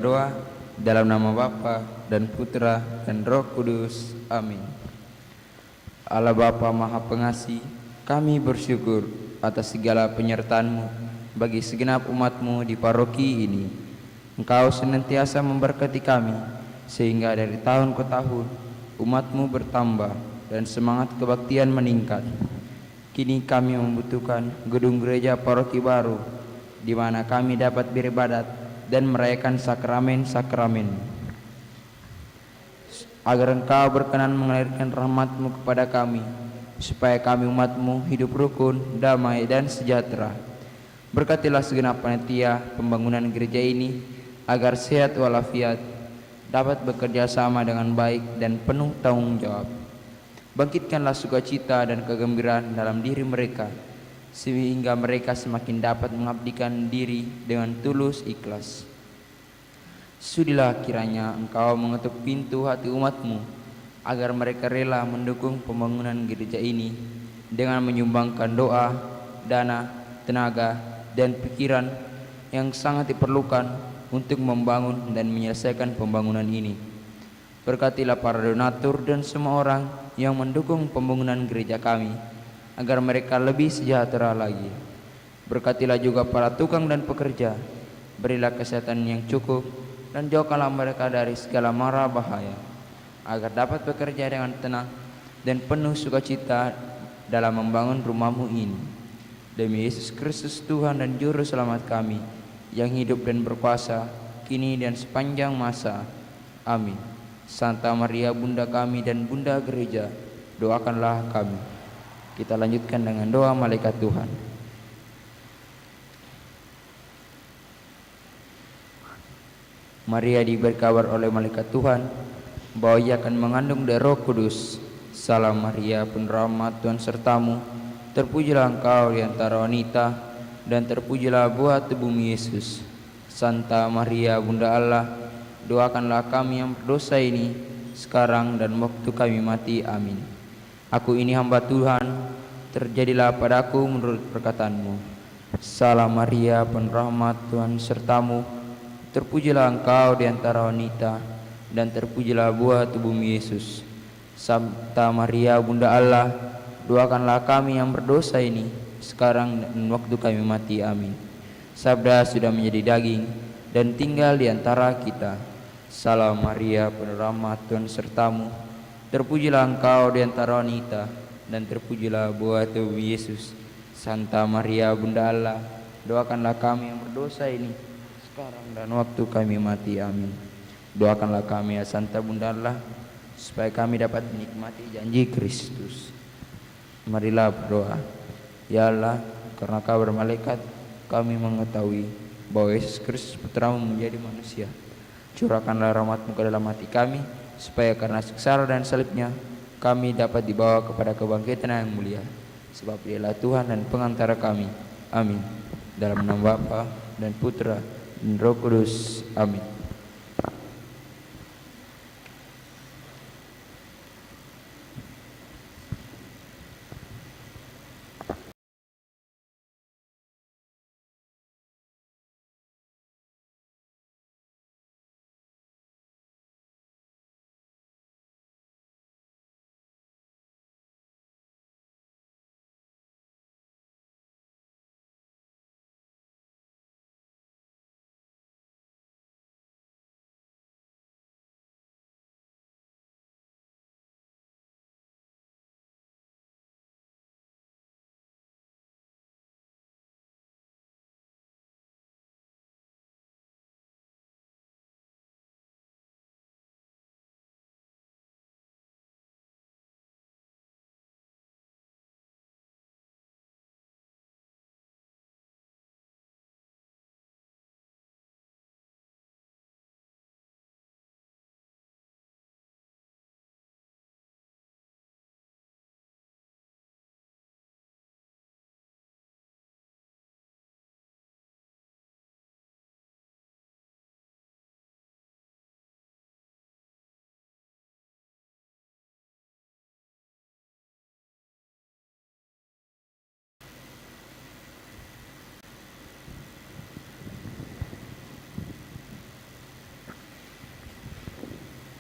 Doa dalam nama Bapa dan Putra dan Roh Kudus. Amin. Allah Bapa Maha Pengasih, kami bersyukur atas segala penyertaan-Mu bagi segenap umat-Mu di paroki ini. Engkau senantiasa memberkati kami, sehingga dari tahun ke tahun umat-Mu bertambah dan semangat kebaktian meningkat. Kini kami membutuhkan gedung gereja paroki baru, di mana kami dapat beribadat dan merayakan sakramen-sakramen. Agar Engkau berkenan mengalirkan rahmat-Mu kepada kami, supaya kami umat-Mu hidup rukun, damai, dan sejahtera. Berkatilah segenap panitia pembangunan gereja ini, agar sehat walafiat, dapat bekerja sama dengan baik dan penuh tanggung jawab. Bangkitkanlah sukacita dan kegembiraan dalam diri mereka, sehingga mereka semakin dapat mengabdikan diri dengan tulus ikhlas. Sudilah kiranya Engkau mengetuk pintu hati umat-Mu, agar mereka rela mendukung pembangunan gereja ini dengan menyumbangkan doa, dana, tenaga, dan pikiran yang sangat diperlukan untuk membangun dan menyelesaikan pembangunan ini. Berkatilah para donatur dan semua orang yang mendukung pembangunan gereja kami, agar mereka lebih sejahtera lagi. Berkatilah juga para tukang dan pekerja, berilah kesehatan yang cukup, dan jauhkanlah mereka dari segala mara bahaya, agar dapat bekerja dengan tenang dan penuh sukacita dalam membangun rumah-Mu ini. Demi Yesus Kristus Tuhan dan Juru Selamat kami, yang hidup dan berkuasa kini dan sepanjang masa. Amin. Santa Maria Bunda kami dan Bunda Gereja, doakanlah kami. Kita lanjutkan dengan doa malaikat Tuhan. Maria diberi kabar oleh malaikat Tuhan bahwa ia akan mengandung dari Roh Kudus. Salam Maria, penuh rahmat, Tuhan sertamu. Terpujilah engkau di antara wanita, dan terpujilah buah tubuhmu Yesus. Santa Maria Bunda Allah, doakanlah kami yang berdosa ini, sekarang dan waktu kami mati. Amin. Aku ini hamba Tuhan, terjadilah padaku menurut perkataan-Mu. Salam Maria, penuh rahmat, Tuhan sertamu. Terpujilah engkau di antara wanita, dan terpujilah buah tubuhmu Yesus. Santa Maria Bunda Allah, doakanlah kami yang berdosa ini, sekarang dan waktu kami mati. Amin. Sabda sudah menjadi daging dan tinggal di antara kita. Salam Maria, penuh rahmat, Tuhan sertamu. Terpujilah engkau di antara wanita, dan terpujilah buah tubuh Yesus. Santa Maria Bunda Allah, doakanlah kami yang berdosa ini, sekarang dan waktu kami mati. Amin. Doakanlah kami ya Santa Bunda Allah, supaya kami dapat menikmati janji Kristus. Marilah berdoa. Ya Allah, karena kabar malaikat kami mengetahui bahwa Yesus Kristus Putra-Mu menjadi manusia. Curahkanlah rahmat-Mu ke dalam hati kami, supaya karena sengsara dan salibnya kami dapat dibawa kepada kebangkitan yang mulia. Sebab Dialah Tuhan dan pengantara kami. Amin. Dalam nama Bapa dan Putra dan Roh Kudus. Amin.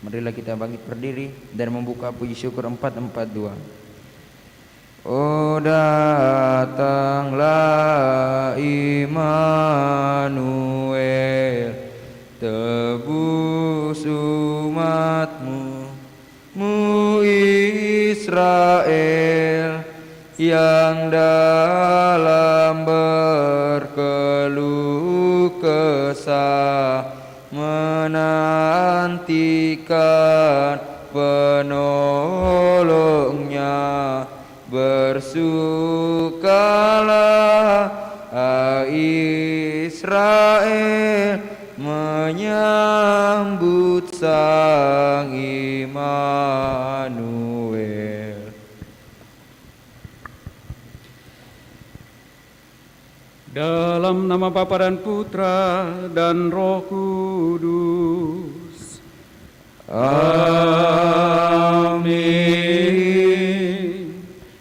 Marilah kita bangkit berdiri dan membuka puji syukur 442. Oh datanglah Immanuel, tebus umatmu, Israel, yang dalam berkeluh kesah menantikan penolongnya. Bersukalah Israel, menyambut Sang Immanuel. Dalam nama Bapa dan Putra dan Roh Kudus. Amin.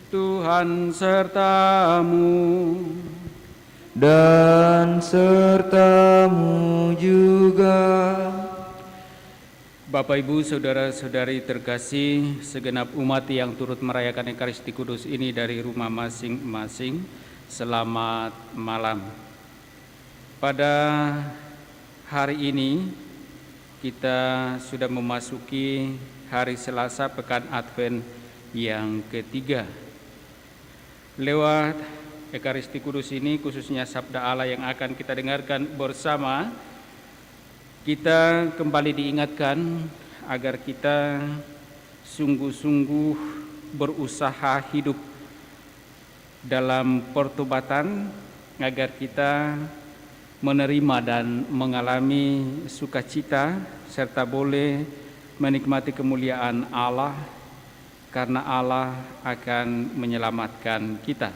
Tuhan sertamu dan sertamu juga. Bapak, Ibu, Saudara-saudari terkasih, segenap umat yang turut merayakan Ekaristi Kudus ini dari rumah masing-masing, selamat malam. Pada hari ini kita sudah memasuki hari Selasa Pekan Advent yang ketiga. Lewat Ekaristi Kudus ini, khususnya Sabda Allah yang akan kita dengarkan bersama, kita kembali diingatkan agar kita sungguh-sungguh berusaha hidup dalam pertobatan, agar kita menerima dan mengalami sukacita serta boleh menikmati kemuliaan Allah, karena Allah akan menyelamatkan kita.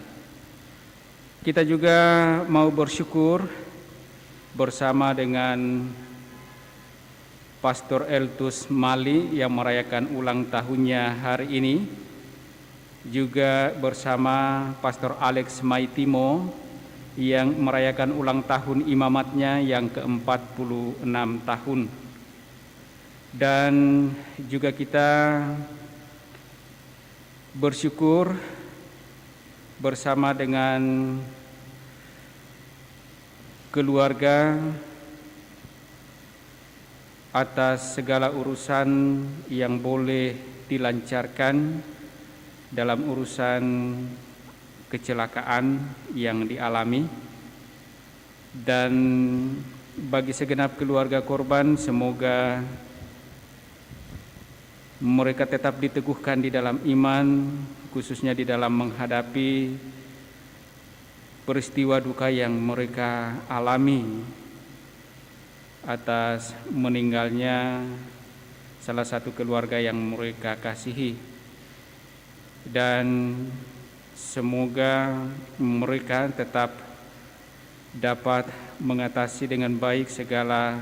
Kita juga mau bersyukur bersama dengan Pastor Eltus Mali yang merayakan ulang tahunnya hari ini, juga bersama Pastor Alex Maitimo yang merayakan ulang tahun imamatnya yang ke-46 tahun. Dan juga kita bersyukur bersama dengan keluarga atas segala urusan yang boleh dilancarkan dalam urusan kecelakaan yang dialami. Dan bagi segenap keluarga korban, semoga mereka tetap diteguhkan di dalam iman, khususnya di dalam menghadapi peristiwa duka yang mereka alami atas meninggalnya salah satu keluarga yang mereka kasihi. Dan semoga mereka tetap dapat mengatasi dengan baik segala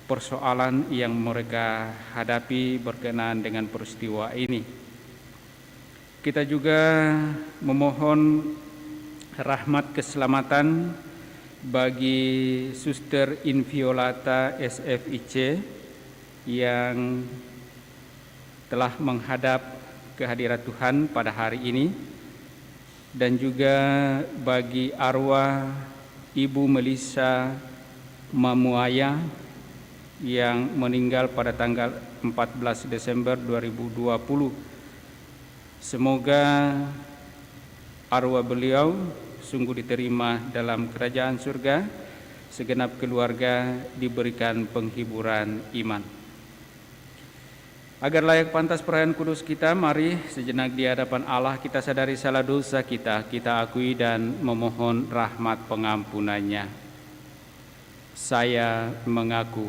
persoalan yang mereka hadapi berkenaan dengan peristiwa ini. Kita juga memohon rahmat keselamatan bagi Suster Inviolata SFIC yang telah menghadap kehadirat Tuhan pada hari ini, dan juga bagi arwah Ibu Melissa Mamuaya yang meninggal pada tanggal 14 Desember 2020. Semoga arwah beliau sungguh diterima dalam kerajaan surga, segenap keluarga diberikan penghiburan iman. Agar layak pantas perayaan kudus kita, mari sejenak di hadapan Allah kita sadari salah dosa kita akui dan memohon rahmat pengampunannya. Saya mengaku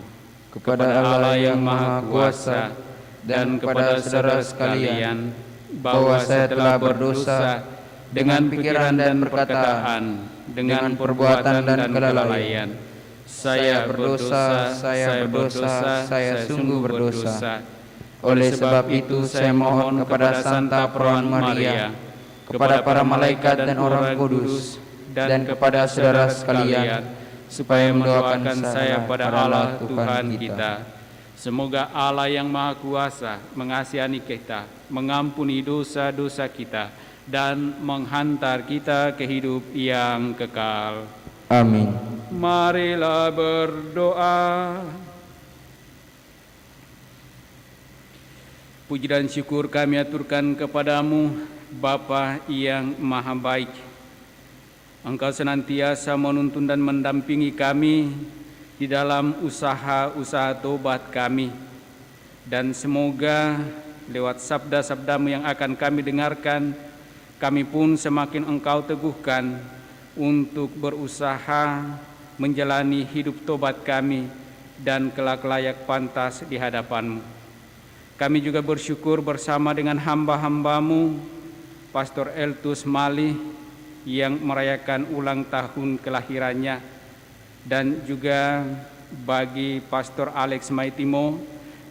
kepada Allah yang Maha Kuasa dan kepada saudara sekalian bahwa saya telah berdosa dengan pikiran dan perkataan, dengan perbuatan dan kelalaian. Saya berdosa, saya sungguh berdosa. Oleh sebab itu saya mohon kepada Santa Perawan Maria, kepada para malaikat dan orang kudus, dan kepada saudara sekalian, supaya mendoakan saya pada Allah Tuhan kita, Semoga Allah yang Maha Kuasa mengasihani kita, mengampuni dosa-dosa kita, dan menghantar kita ke hidup yang kekal. Amin. Marilah berdoa. Puji dan syukur kami aturkan kepadamu, Bapa yang Maha Baik. Engkau senantiasa menuntun dan mendampingi kami di dalam usaha-usaha tobat kami. Dan semoga lewat sabda-sabdamu yang akan kami dengarkan, kami pun semakin Engkau teguhkan untuk berusaha menjalani hidup tobat kami dan kelak layak pantas di hadapan-Mu. Kami juga bersyukur bersama dengan hamba-hamba-Mu, Pastor Eltus Mali yang merayakan ulang tahun kelahirannya, dan juga bagi Pastor Alex Maitimo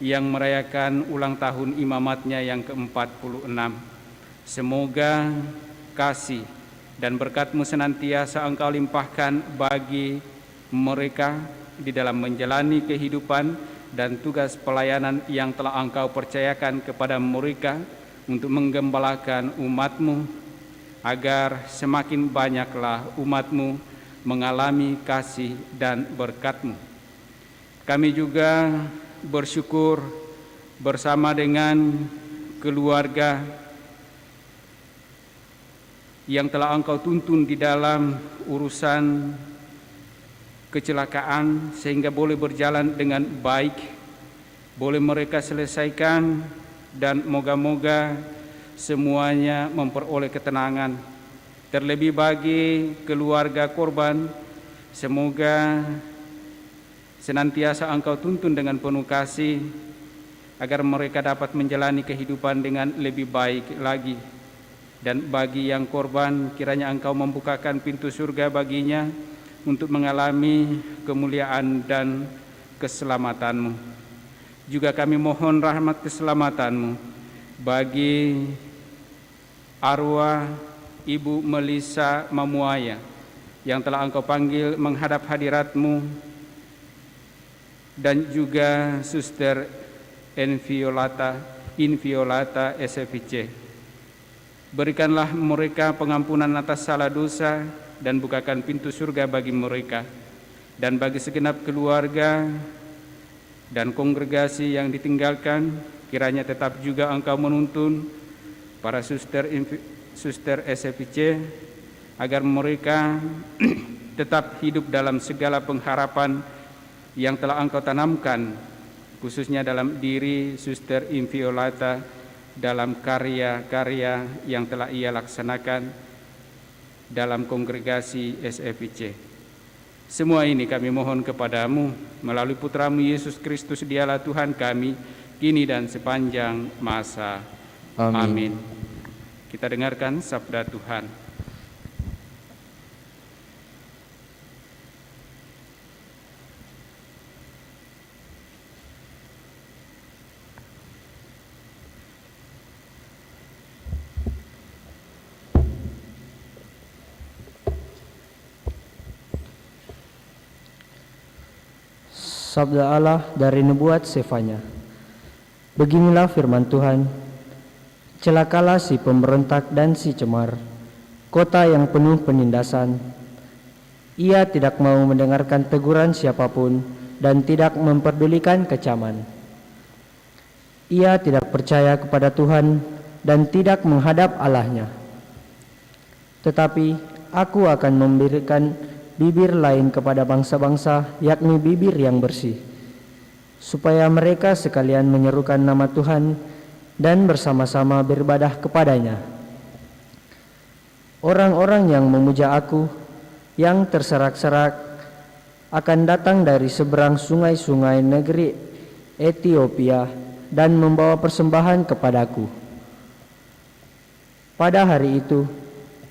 yang merayakan ulang tahun imamatnya yang ke-46. Semoga kasih dan berkat-Mu senantiasa Engkau limpahkan bagi mereka di dalam menjalani kehidupan dan tugas pelayanan yang telah Engkau percayakan kepada mereka untuk menggembalakan umat-Mu, agar semakin banyaklah umat-Mu mengalami kasih dan berkat-Mu. Kami juga bersyukur bersama dengan keluarga yang telah Engkau tuntun di dalam urusan kecelakaan sehingga boleh berjalan dengan baik, boleh mereka selesaikan, dan moga-moga semuanya memperoleh ketenangan. Terlebih bagi keluarga korban, semoga senantiasa Engkau tuntun dengan penuh kasih agar mereka dapat menjalani kehidupan dengan lebih baik lagi. Dan bagi yang korban, kiranya Engkau membukakan pintu surga baginya untuk mengalami kemuliaan dan keselamatan-Mu. Juga kami mohon rahmat keselamatan-Mu bagi arwah Ibu Melisa Mamuaya yang telah Engkau panggil menghadap hadirat-Mu, dan juga Suster Inviolata SFIC. Berikanlah mereka pengampunan atas salah dosa dan bukakan pintu surga bagi mereka. Dan bagi segenap keluarga dan kongregasi yang ditinggalkan, kiranya tetap juga Engkau menuntun para suster SFIC agar mereka tetap hidup dalam segala pengharapan yang telah Engkau tanamkan, khususnya dalam diri Suster Inviolata dalam karya-karya yang telah ia laksanakan dalam kongregasi SFIC. Semua ini kami mohon kepadamu melalui Putra-Mu Yesus Kristus, Dialah Tuhan kami, kini dan sepanjang masa. Amin. Kita dengarkan sabda Tuhan. Sabda Allah dari Nubuat Sefanya. Beginilah firman Tuhan. Celakalah si pemberontak dan si cemar, kota yang penuh penindasan. Ia tidak mau mendengarkan teguran siapapun dan tidak memperdulikan kecaman. Ia tidak percaya kepada Tuhan dan tidak menghadap Allahnya. Tetapi aku akan memberikan bibir lain kepada bangsa-bangsa, yakni bibir yang bersih, supaya mereka sekalian menyerukan nama Tuhan dan bersama-sama beribadah kepadanya. Orang-orang yang memuja aku, yang terserak-serak, akan datang dari seberang sungai-sungai negeri Ethiopia dan membawa persembahan kepadaku. Pada hari itu,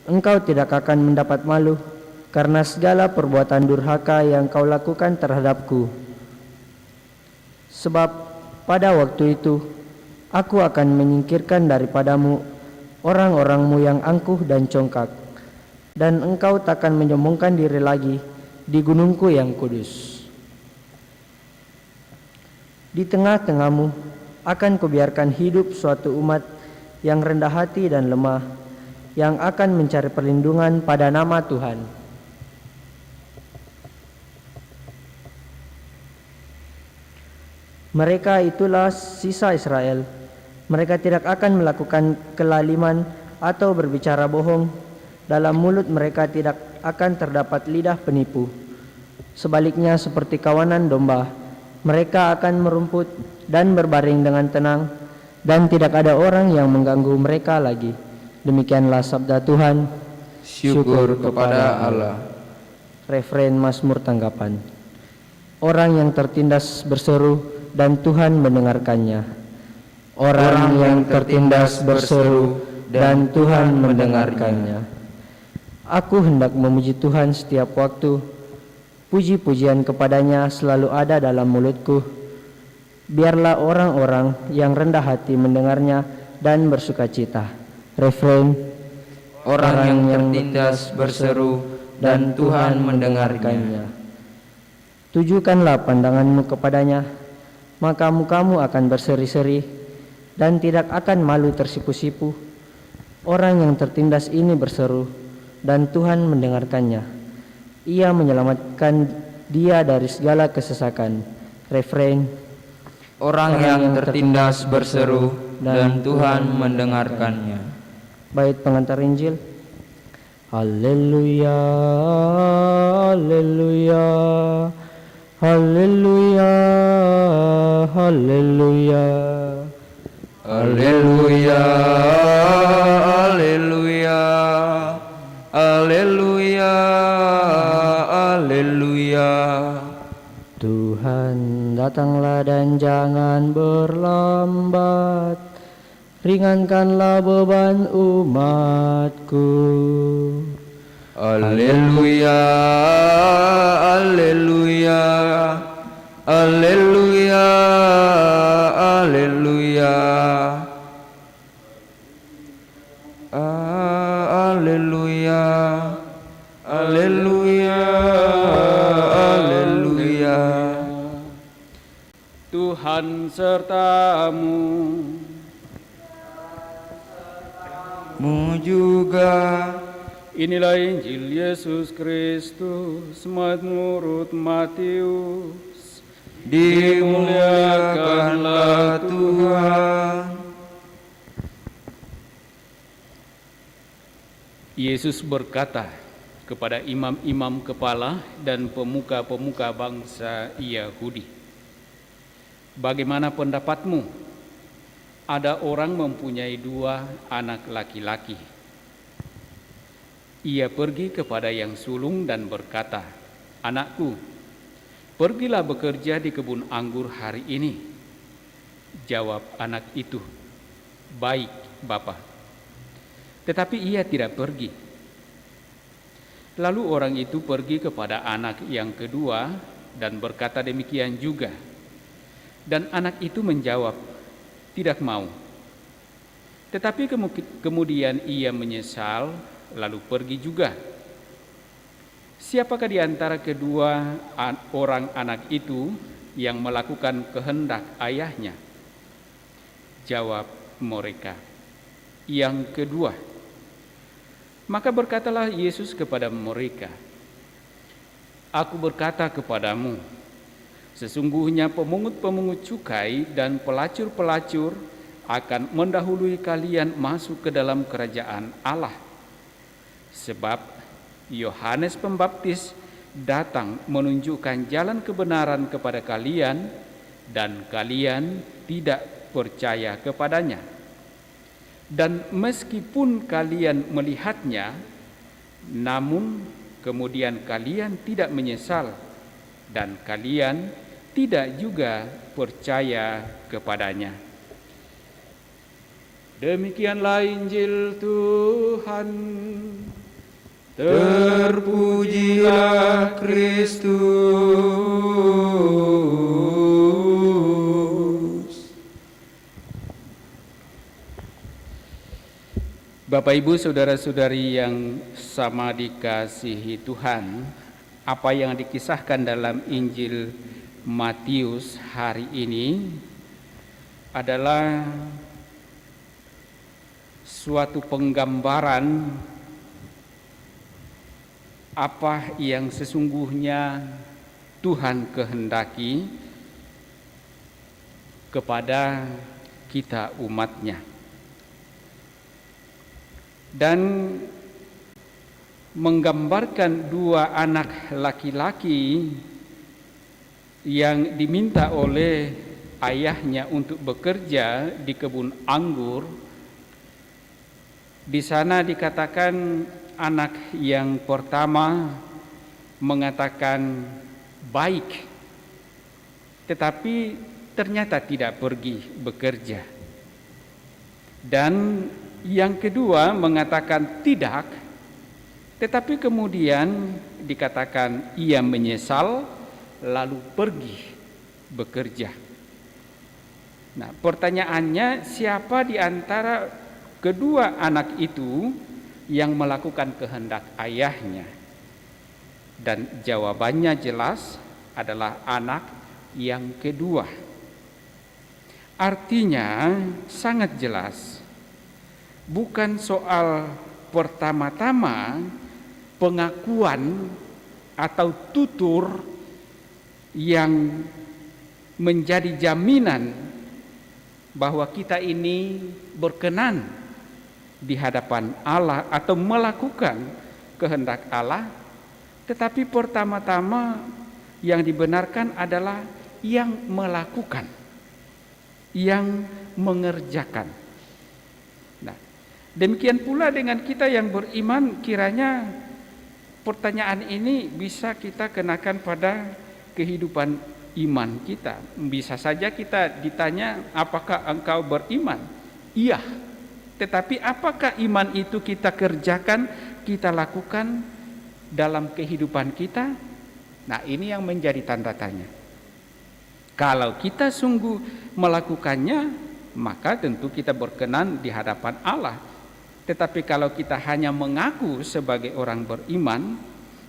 engkau tidak akan mendapat malu karena segala perbuatan durhaka yang kau lakukan terhadapku. Sebab pada waktu itu, aku akan menyingkirkan daripadamu orang-orangmu yang angkuh dan congkak, dan engkau takkan menyombongkan diri lagi di gunungku yang kudus. Di tengah-tengahmu akan kubiarkan hidup suatu umat yang rendah hati dan lemah, yang akan mencari perlindungan pada nama Tuhan. Mereka itulah sisa Israel. Mereka tidak akan melakukan kelaliman atau berbicara bohong. Dalam mulut mereka tidak akan terdapat lidah penipu. Sebaliknya, seperti kawanan domba, mereka akan merumput dan berbaring dengan tenang, dan tidak ada orang yang mengganggu mereka lagi. Demikianlah sabda Tuhan. Syukur kepada Allah. Referen Mazmur tanggapan. Orang yang tertindas berseru dan Tuhan mendengarkannya. Orang yang tertindas berseru dan Tuhan mendengarkannya. Aku hendak memuji Tuhan setiap waktu. Puji-pujian kepadanya selalu ada dalam mulutku. Biarlah orang-orang yang rendah hati mendengarnya dan bersukacita. Referen. Orang yang tertindas berseru dan Tuhan mendengarkannya. Tujukanlah pandanganmu kepadanya, maka mukamu akan berseri-seri dan tidak akan malu tersipu-sipu. Orang yang tertindas ini berseru dan Tuhan mendengarkannya. Ia menyelamatkan dia dari segala kesesakan. Referen. Orang yang tertindas berseru dan Tuhan mendengarkannya. Bait pengantar Injil. Haleluya, haleluya, haleluya, haleluya, Haleluya, haleluya, haleluya, haleluya. Tuhan datanglah dan jangan berlambat, ringankanlah beban umatku. Haleluya, haleluya, haleluya, haleluya. Haleluya, haleluya, haleluya. Tuhan sertamu. Mu juga. Inilah Injil Yesus Kristus menurut Matius. Dimuliakanlah Tuhan. Yesus berkata kepada imam-imam kepala dan pemuka-pemuka bangsa Yahudi, "Bagaimana pendapatmu? Ada orang mempunyai 2 anak laki-laki. Ia pergi kepada yang sulung dan berkata, 'Anakku, pergilah bekerja di kebun anggur hari ini.' Jawab anak itu, 'Baik, Bapa.' Tetapi ia tidak pergi. Lalu orang itu pergi kepada anak yang kedua dan berkata demikian juga. Dan anak itu menjawab, 'Tidak mau.' Tetapi kemudian ia menyesal, lalu pergi juga. Siapakah di antara kedua orang anak itu yang melakukan kehendak ayahnya?" Jawab mereka, "Yang kedua." Maka berkatalah Yesus kepada mereka, "Aku berkata kepadamu, sesungguhnya pemungut-pemungut cukai dan pelacur-pelacur akan mendahului kalian masuk ke dalam kerajaan Allah. Sebab Yohanes Pembaptis datang menunjukkan jalan kebenaran kepada kalian, dan kalian tidak percaya kepadanya. Dan meskipun kalian melihatnya, namun kemudian kalian tidak menyesal, dan kalian tidak juga percaya kepadanya." Demikianlah Injil Tuhan. Terpujilah Kristus. Bapak, Ibu, saudara-saudari yang sama dikasihi Tuhan, apa yang dikisahkan dalam Injil Matius hari ini adalah suatu penggambaran apa yang sesungguhnya Tuhan kehendaki kepada kita umatnya, dan menggambarkan dua anak laki-laki yang diminta oleh ayahnya untuk bekerja di kebun anggur. Di sana dikatakan anak yang pertama mengatakan baik, tetapi ternyata tidak pergi bekerja. Dan yang kedua mengatakan tidak, tetapi kemudian dikatakan ia menyesal lalu pergi bekerja. Nah, pertanyaannya, siapa di antara kedua anak itu yang melakukan kehendak ayahnya? Dan jawabannya jelas adalah anak yang kedua. Artinya sangat jelas, bukan soal pertama-tama pengakuan atau tutur yang menjadi jaminan bahwa kita ini berkenan di hadapan Allah atau melakukan kehendak Allah, tetapi pertama-tama yang dibenarkan adalah yang melakukan, yang mengerjakan. Nah, demikian pula dengan kita yang beriman, kiranya pertanyaan ini bisa kita kenakan pada kehidupan iman kita. Bisa saja kita ditanya, apakah engkau beriman? Iya. Tetapi apakah iman itu kita kerjakan, kita lakukan dalam kehidupan kita? Nah, ini yang menjadi tanda tanya. Kalau kita sungguh melakukannya, maka tentu kita berkenan di hadapan Allah. Tetapi kalau kita hanya mengaku sebagai orang beriman,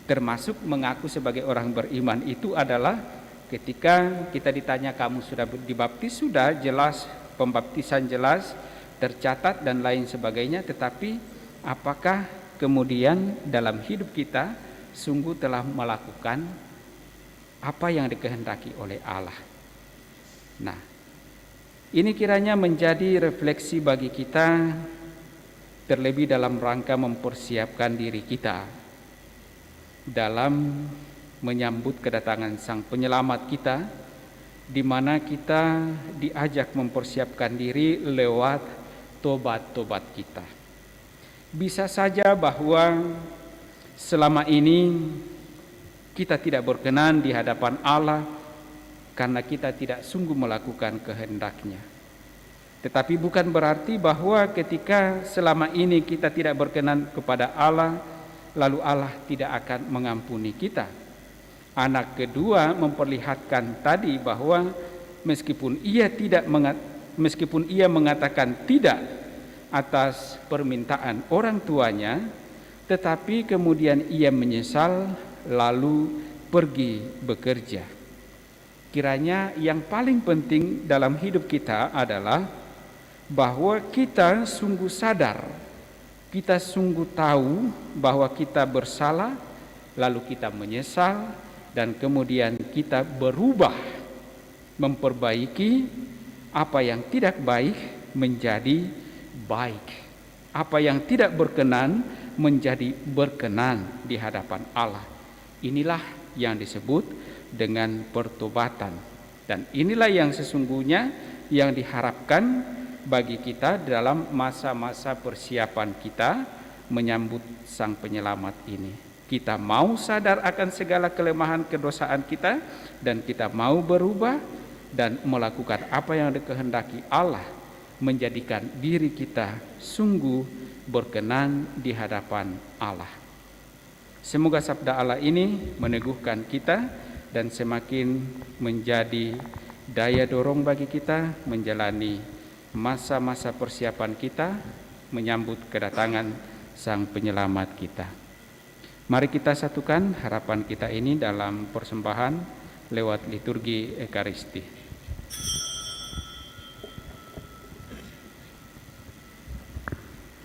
termasuk mengaku sebagai orang beriman itu adalah ketika kita ditanya, kamu sudah dibaptis? Sudah, jelas, pembaptisan jelas, tercatat dan lain sebagainya. Tetapi apakah kemudian dalam hidup kita sungguh telah melakukan apa yang dikehendaki oleh Allah? Nah, ini kiranya menjadi refleksi bagi kita, terlebih dalam rangka mempersiapkan diri kita dalam menyambut kedatangan Sang Penyelamat kita, di mana kita diajak mempersiapkan diri lewat tobat-tobat kita. Bisa saja bahwa selama ini kita tidak berkenan di hadapan Allah karena kita tidak sungguh melakukan kehendak-Nya. Tetapi bukan berarti bahwa ketika selama ini kita tidak berkenan kepada Allah, lalu Allah tidak akan mengampuni kita. Anak kedua memperlihatkan tadi bahwa meskipun ia mengatakan tidak atas permintaan orang tuanya, tetapi kemudian ia menyesal lalu pergi bekerja. Kiranya yang paling penting dalam hidup kita adalah bahwa kita sungguh sadar, kita sungguh tahu bahwa kita bersalah, lalu kita menyesal, dan kemudian kita berubah, memperbaiki apa yang tidak baik menjadi baik, apa yang tidak berkenan menjadi berkenan di hadapan Allah. Inilah yang disebut dengan pertobatan, dan inilah yang sesungguhnya yang diharapkan bagi kita dalam masa-masa persiapan kita menyambut Sang Penyelamat ini. Kita mau sadar akan segala kelemahan kedosaan kita, dan kita mau berubah dan melakukan apa yang dikehendaki Allah, menjadikan diri kita sungguh berkenan di hadapan Allah. Semoga sabda Allah ini meneguhkan kita dan semakin menjadi daya dorong bagi kita menjalani masa-masa persiapan kita menyambut kedatangan Sang Penyelamat kita. Mari kita satukan harapan kita ini dalam persembahan lewat liturgi Ekaristi.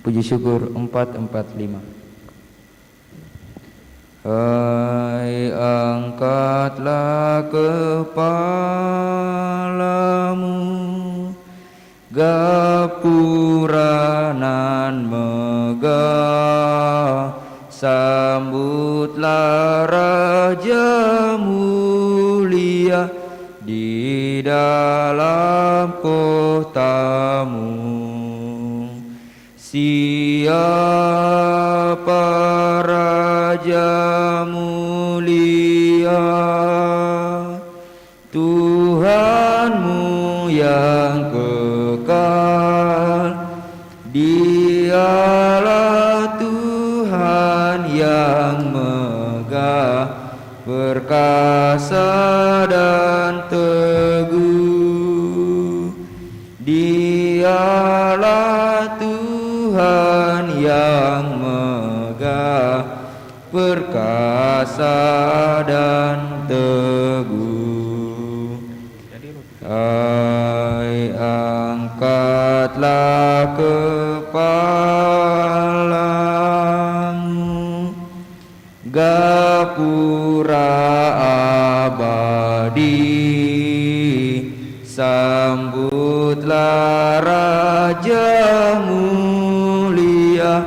Puji syukur 445. Hai, angkatlah kepalamu, gapura nan megah, sambutlah Raja mulia di dalam kotamu. Siapa Raja mulia? Tuhanmu yang kekal. Dialah Tuhan yang megah, perkasa dan teguh. Dialah Tuhan yang megah, perkasa dan teguh. Hai, angkatlah kepalamu, gapura abadi, sambutlah Raja mulia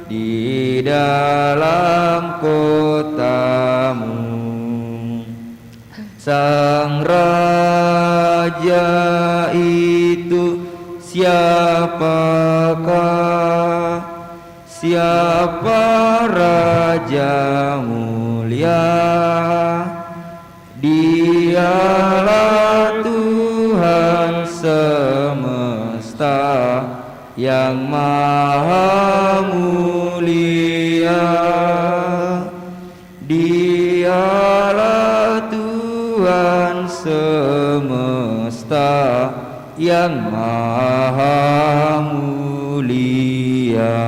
di dalam kotamu. Sang Raja itu siapakah? Siapa Raja mulia? Dialah Tuhan semesta yang maha mulia. Dialah Tuhan semesta yang maha mulia.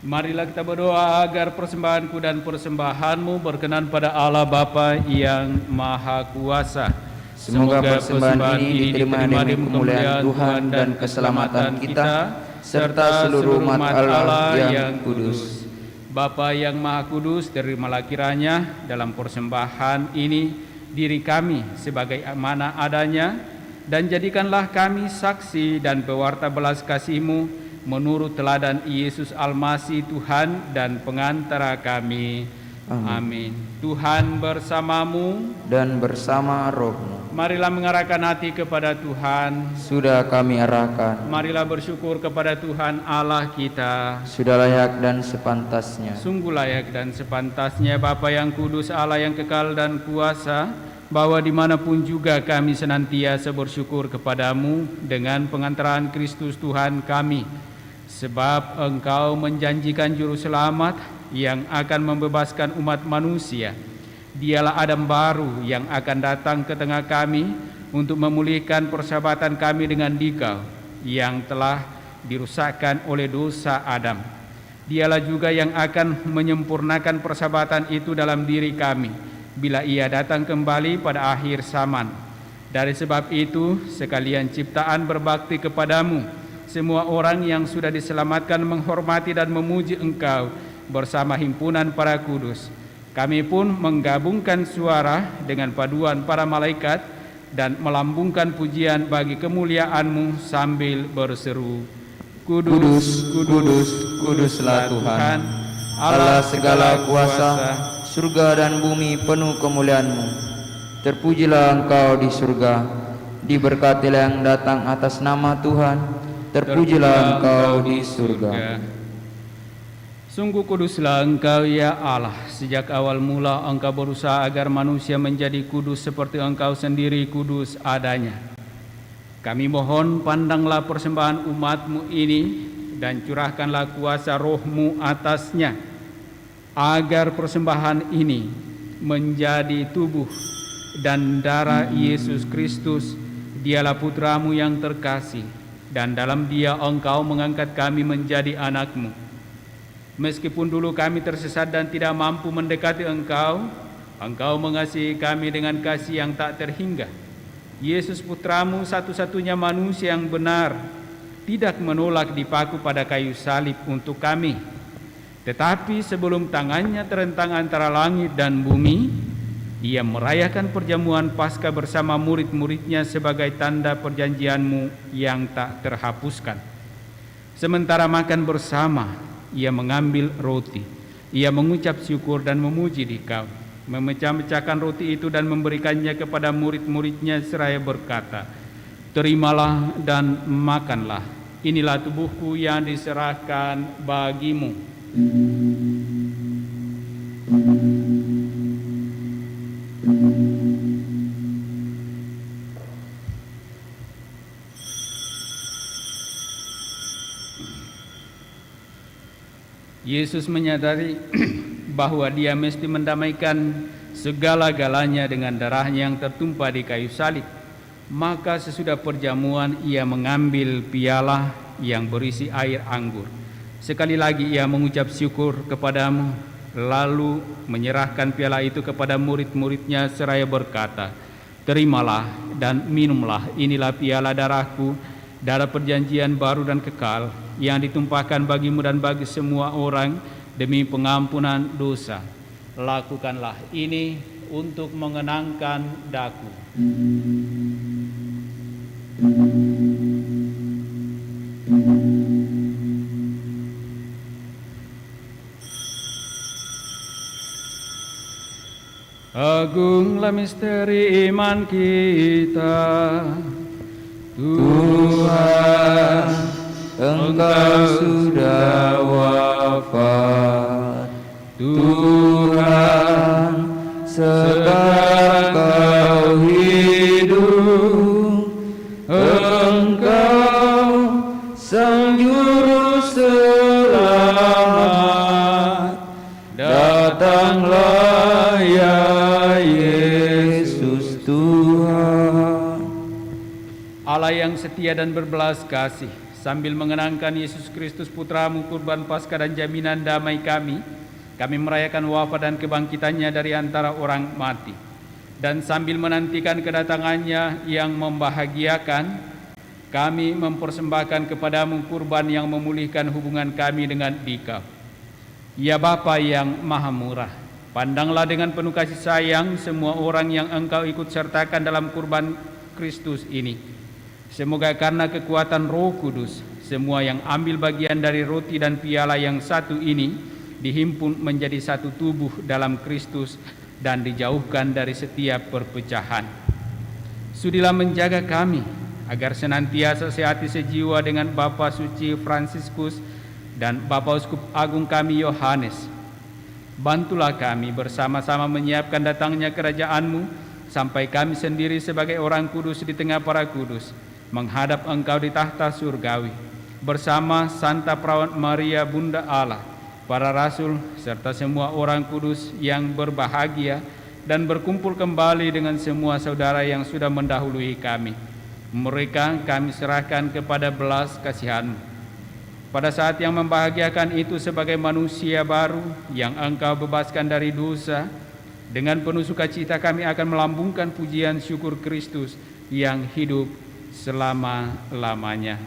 Marilah kita berdoa agar persembahanku dan persembahanmu berkenan pada Allah Bapa yang Maha Kuasa. Semoga persembahan ini diterima dengan kemuliaan Tuhan dan keselamatan kita, serta seluruh umat Allah yang kudus. Bapa yang Maha Kudus, terimalah kiranya dalam persembahan ini diri kami sebagai mana adanya, dan jadikanlah kami saksi dan pewarta belas kasih-Mu menurut teladan Yesus Almasih Tuhan dan pengantara kami. Amin. Tuhan bersamamu dan bersama rohmu. Marilah mengarahkan hati kepada Tuhan. Sudah kami arahkan. Marilah bersyukur kepada Tuhan Allah kita. Sudah layak dan sepantasnya. Sungguh layak dan sepantasnya, Bapa yang kudus, Allah yang kekal dan kuasa, bahwa dimanapun juga kami senantiasa bersyukur kepadamu dengan pengantaran Kristus Tuhan kami. Sebab Engkau menjanjikan juru selamat yang akan membebaskan umat manusia. Dialah Adam baru yang akan datang ke tengah kami untuk memulihkan persahabatan kami dengan Dikau yang telah dirusakkan oleh dosa Adam. Dialah juga yang akan menyempurnakan persahabatan itu dalam diri kami bila Ia datang kembali pada akhir zaman. Dari sebab itu, sekalian ciptaan berbakti kepadamu. Semua orang yang sudah diselamatkan menghormati dan memuji Engkau bersama himpunan para kudus. Kami pun menggabungkan suara dengan paduan para malaikat dan melambungkan pujian bagi kemuliaan-Mu sambil berseru, Kudus, kudus, kuduslah Tuhan, Allah segala kuasa, surga dan bumi penuh kemuliaan-Mu. Terpujilah Engkau di surga, diberkatilah yang datang atas nama Tuhan, terpujilah Engkau di surga. Sungguh kuduslah Engkau ya Allah. Sejak awal mula Engkau berusaha agar manusia menjadi kudus seperti Engkau sendiri kudus adanya. Kami mohon pandanglah persembahan umat-Mu ini dan curahkanlah kuasa Roh-Mu atasnya, agar persembahan ini menjadi tubuh dan darah Yesus Kristus. Dialah Putra-Mu yang terkasih, dan dalam Dia Engkau mengangkat kami menjadi anak-Mu. Meskipun dulu kami tersesat dan tidak mampu mendekati Engkau, Engkau mengasihi kami dengan kasih yang tak terhingga. Yesus putramu satu-satunya manusia yang benar, tidak menolak dipaku pada kayu salib untuk kami. Tetapi sebelum tangannya terentang antara langit dan bumi, ia merayakan perjamuan Paskah bersama murid-muridnya sebagai tanda perjanjianmu yang tak terhapuskan. Sementara makan bersama, ia mengambil roti. Ia mengucap syukur dan memuji Dikau, memecah-mecahkan roti itu dan memberikannya kepada murid-muridnya seraya berkata, "Terimalah dan makanlah. Inilah tubuhku yang diserahkan bagimu." Yesus menyadari bahwa dia mesti mendamaikan segala-galanya dengan darahnya yang tertumpah di kayu salib. Maka sesudah perjamuan ia mengambil piala yang berisi air anggur. Sekali lagi ia mengucap syukur kepadamu, lalu menyerahkan piala itu kepada murid-muridnya seraya berkata, "Terimalah dan minumlah, inilah piala darahku, darah perjanjian baru dan kekal, yang ditumpahkan bagimu dan bagi semua orang demi pengampunan dosa. Lakukanlah ini untuk mengenangkan daku." Agunglah misteri iman kita, Tuhan, Engkau sudah wafat. Tuhan, sekarang Kau hidup. Engkau Sang Juru Selamat. Datanglah ya Yesus Tuhan. Allah yang setia dan berbelas kasih, sambil mengenangkan Yesus Kristus Putramu, kurban Paskah dan jaminan damai kami merayakan wafat dan kebangkitannya dari antara orang mati. Dan sambil menantikan kedatangannya yang membahagiakan, kami mempersembahkan kepadamu kurban yang memulihkan hubungan kami dengan Dikau. Ya Bapa yang Maha Murah, pandanglah dengan penuh kasih sayang semua orang yang Engkau ikut sertakan dalam kurban Kristus ini. Semoga karena kekuatan Roh Kudus, semua yang ambil bagian dari roti dan piala yang satu ini dihimpun menjadi satu tubuh dalam Kristus dan dijauhkan dari setiap perpecahan. Sudilah menjaga kami agar senantiasa sehati sejiwa dengan Bapa Suci Fransiskus dan Bapa Uskup Agung kami Yohanes. Bantulah kami bersama-sama menyiapkan datangnya kerajaan-Mu sampai kami sendiri sebagai orang kudus di tengah para kudus menghadap Engkau di tahta surgawi bersama Santa Perawat Maria Bunda Allah, para rasul serta semua orang kudus yang berbahagia, dan berkumpul kembali dengan semua saudara yang sudah mendahului kami. Mereka kami serahkan kepada belas kasihan-Mu. Pada saat yang membahagiakan itu sebagai manusia baru yang Engkau bebaskan dari dosa, dengan penuh sukacita kami akan melambungkan pujian syukur Kristus yang hidup selama-lamanya.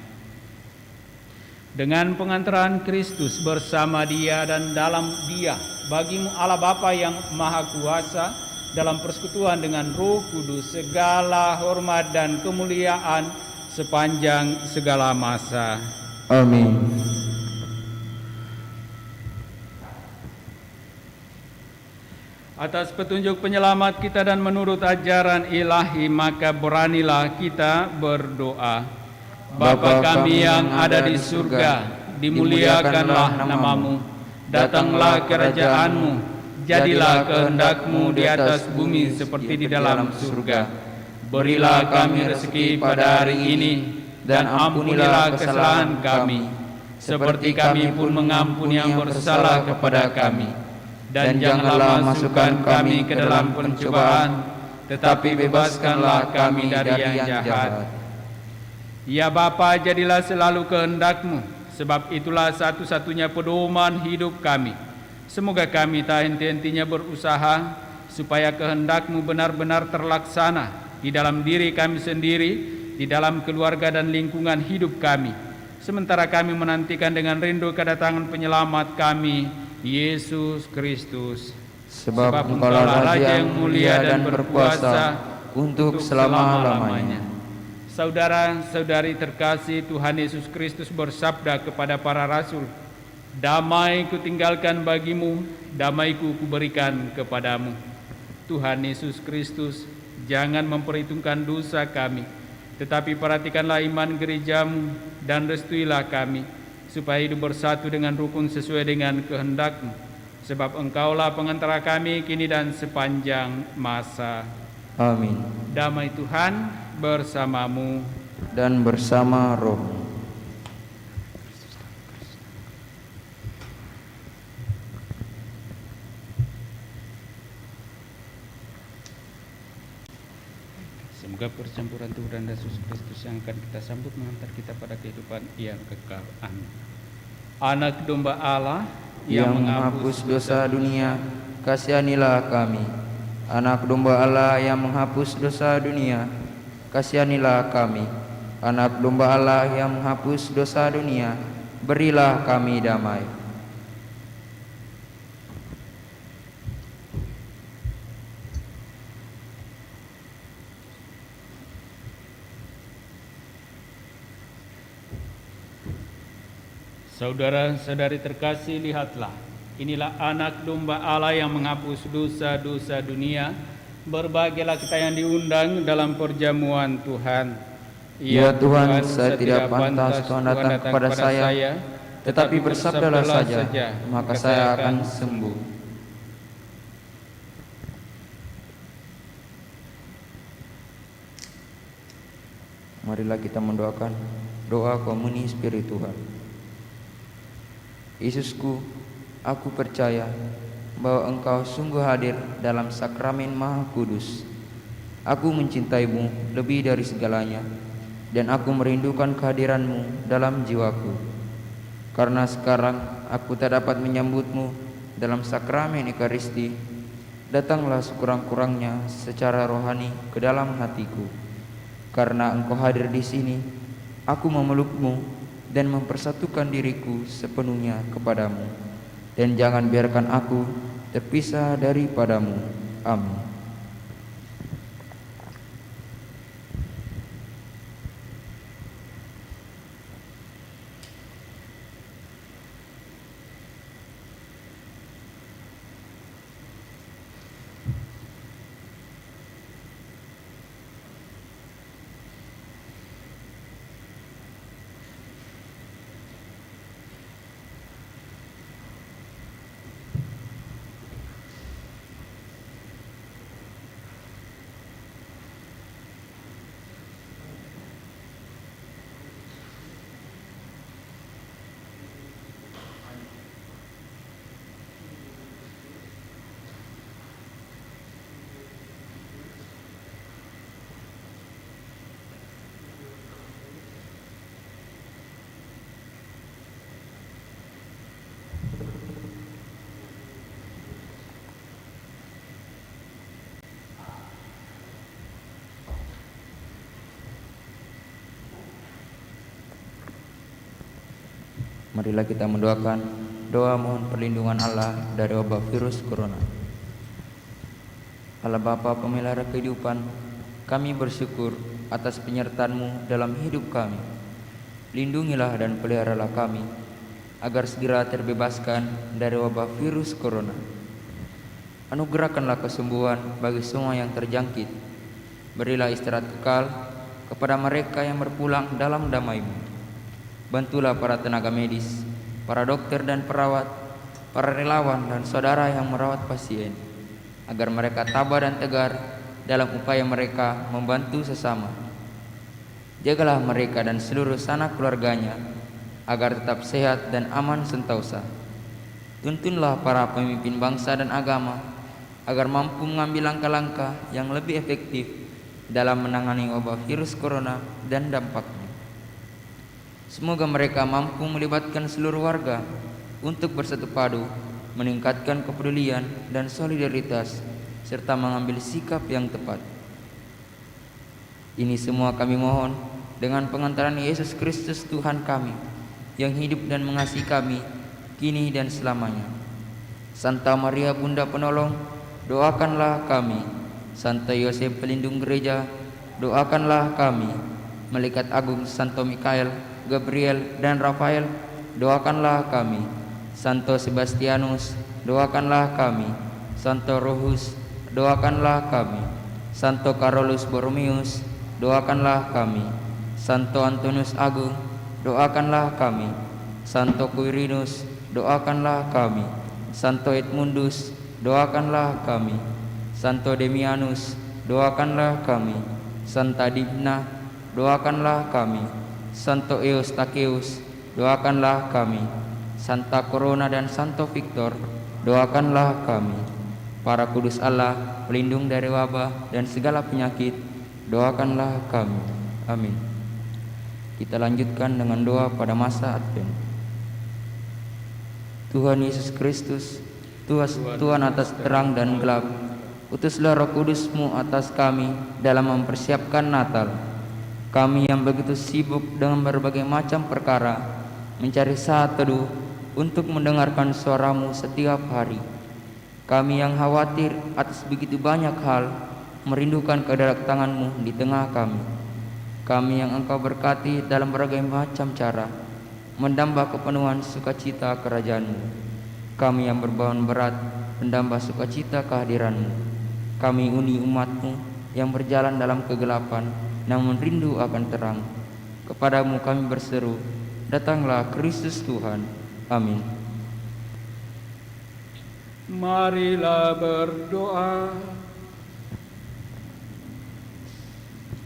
Dengan pengantaran Kristus bersama Dia dan dalam Dia, bagimu Allah Bapa yang Maha Kuasa, dalam persekutuan dengan Roh Kudus, segala hormat dan kemuliaan sepanjang segala masa. Amin. Atas petunjuk penyelamat kita dan menurut ajaran ilahi, maka beranilah kita berdoa. Bapa kami yang ada di surga, dimuliakanlah nama-Mu. Datanglah kerajaan-Mu, jadilah kehendak-Mu di atas bumi seperti di dalam surga. Berilah kami rezeki pada hari ini, dan ampunilah kesalahan kami, seperti kami pun mengampuni yang bersalah kepada kami. Dan janganlah masukkan kami ke dalam pencobaan, tetapi bebaskanlah kami dari yang jahat. Ya Bapa, jadilah selalu kehendak-Mu, sebab itulah satu-satunya pedoman hidup kami. Semoga kami tak henti-hentinya berusaha supaya kehendak-Mu benar-benar terlaksana di dalam diri kami sendiri, di dalam keluarga dan lingkungan hidup kami. Sementara kami menantikan dengan rindu kedatangan penyelamat kami, Yesus Kristus. Sebab Engkaulah Raja yang mulia dan berkuasa untuk selama-lamanya. Saudara-saudari terkasih, Tuhan Yesus Kristus bersabda kepada para rasul, "Damai kutinggalkan bagimu, damaiku kuberikan kepadamu." Tuhan Yesus Kristus, jangan memperhitungkan dosa kami, tetapi perhatikanlah iman gerejamu dan restuilah kami, supaya hidup bersatu dengan rukun sesuai dengan kehendak-Mu. Sebab Engkaulah pengantara kami kini dan sepanjang masa. Amin. Damai Tuhan bersamamu. Dan bersama roh. Semoga percampuran Tuhan dan Yesus Kristus yang akan kita sambut mengantar kita pada kehidupan yang kekal. Amin. Anak domba Allah yang menghapus dosa dunia, kasihanilah kami. Anak domba Allah yang menghapus dosa dunia, kasihanilah kami. Anak domba Allah yang menghapus dosa dunia, berilah kami damai. Saudara-saudari terkasih, lihatlah, inilah anak domba Allah yang menghapus dosa-dosa dunia. Berbahagialah kita yang diundang dalam perjamuan Tuhan. Ya Tuhan, saya tidak pantas Tuhan datang kepada saya, tetapi bersabdalah saja, maka saya akan sembuh. Marilah kita mendoakan doa komuni spiritual. Yesusku, aku percaya bahwa Engkau sungguh hadir dalam sakramen Maha Kudus. Aku mencintaimu lebih dari segalanya, dan aku merindukan kehadiran-Mu dalam jiwaku. Karena sekarang aku tak dapat menyambut-Mu dalam sakramen Ekaristi, datanglah sekurang-kurangnya secara rohani ke dalam hatiku. Karena Engkau hadir di sini, aku memeluk-Mu dan mempersatukan diriku sepenuhnya kepadamu. Dan jangan biarkan aku terpisah daripadamu. Amin. Marilah kita mendoakan doa mohon perlindungan Allah dari wabah virus corona. Allah Bapa pemelihara kehidupan, kami bersyukur atas penyertaan-Mu dalam hidup kami. Lindungilah dan peliharalah kami, agar segera terbebaskan dari wabah virus corona. Anugerahkanlah kesembuhan bagi semua yang terjangkit. Berilah istirahat kekal kepada mereka yang berpulang dalam damai-Mu. Bantulah para tenaga medis, para dokter dan perawat, para relawan dan saudara yang merawat pasien, agar mereka tabah dan tegar dalam upaya mereka membantu sesama. Jagalah mereka dan seluruh sanak keluarganya, agar tetap sehat dan aman sentosa. Tuntunlah para pemimpin bangsa dan agama, agar mampu mengambil langkah-langkah yang lebih efektif dalam menangani wabah virus corona dan dampaknya. Semoga mereka mampu melibatkan seluruh warga untuk bersatu padu, meningkatkan kepedulian dan solidaritas, serta mengambil sikap yang tepat. Ini semua kami mohon dengan pengantaran Yesus Kristus Tuhan kami, yang hidup dan mengasihi kami kini dan selamanya. Santa Maria Bunda Penolong, doakanlah kami. Santa Yosef Pelindung Gereja, doakanlah kami. Malaikat Agung Santo Mikael, Gabriel dan Rafael, doakanlah kami. Santo Sebastianus, doakanlah kami. Santo Rohus, doakanlah kami. Santo Carolus Borromeus, doakanlah kami. Santo Antonius Agung, doakanlah kami. Santo Quirinus, doakanlah kami. Santo Edmundus, doakanlah kami. Santo Demianus, doakanlah kami. Santa Dimna, doakanlah kami. Santo Eustachius, doakanlah kami. Santa Corona dan Santo Victor, doakanlah kami. Para kudus Allah, pelindung dari wabah dan segala penyakit, doakanlah kami. Amin. Kita lanjutkan dengan doa pada masa Advent. Tuhan Yesus Kristus, Tuhan atas terang dan gelap, utuslah Roh Kudus-Mu atas kami dalam mempersiapkan Natal. Kami yang begitu sibuk dengan berbagai macam perkara, mencari saat teduh untuk mendengarkan suara-Mu setiap hari. Kami yang khawatir atas begitu banyak hal, merindukan kedatangan-Mu di tengah kami. Kami yang Engkau berkati dalam berbagai macam cara, mendamba kepenuhan sukacita kerajaan-Mu. Kami yang berbauan berat, mendamba sukacita kehadiran-Mu. Kami uni umat-Mu yang berjalan dalam kegelapan, namun rindu akan terang. Kepadamu kami berseru, datanglah Kristus Tuhan. Amin. Marilah berdoa.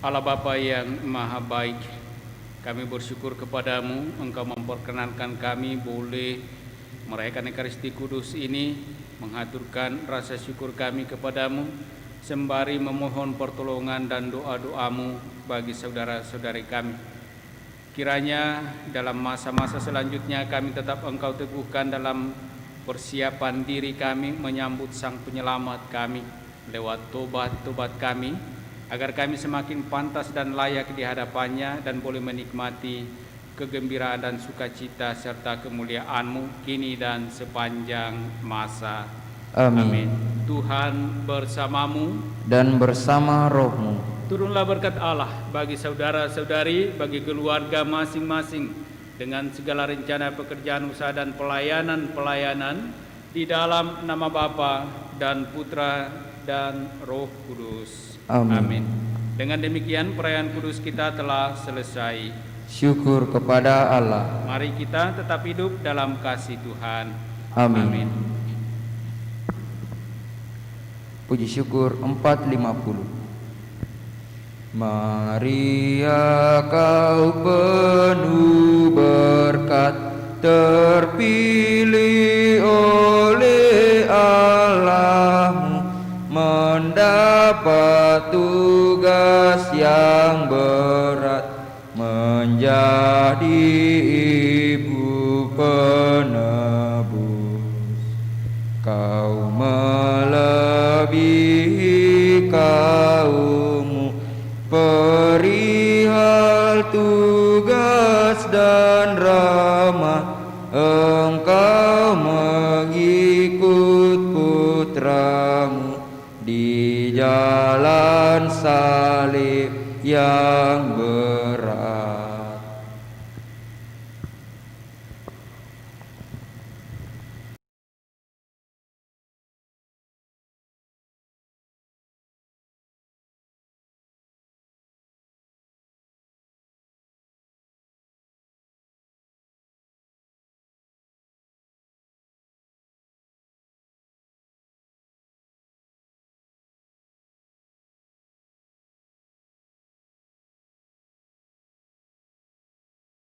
Allah Bapa yang Maha Baik, kami bersyukur kepadamu, Engkau memperkenankan kami boleh merayakan Ekaristi Kudus ini, menghaturkan rasa syukur kami kepadamu, sembari memohon pertolongan dan doa-doamu bagi saudara-saudari kami. Kiranya dalam masa-masa selanjutnya kami tetap Engkau teguhkan dalam persiapan diri kami menyambut Sang Penyelamat kami lewat tobat-tobat kami, agar kami semakin pantas dan layak di hadapannya dan boleh menikmati kegembiraan dan sukacita serta kemuliaan-Mu kini dan sepanjang masa. Amin. Tuhan bersamamu Dan bersama roh-Mu. Turunlah berkat Allah bagi saudara-saudari, bagi keluarga masing-masing, dengan segala rencana pekerjaan usaha dan pelayanan di dalam nama Bapa dan Putra dan Roh Kudus. Amin. Dengan demikian perayaan kudus kita telah selesai. Syukur kepada Allah. Mari kita tetap hidup dalam kasih Tuhan. Amin. Puji syukur 450. Maria, kau penuh berkat, terpilih oleh Allah-Mu, mendapat tugas yang berat, menjadi ibu penebus. Kau melebihi kaummu, perihal tugas dan rahmat. Engkau mengikut putramu di jalan salib yang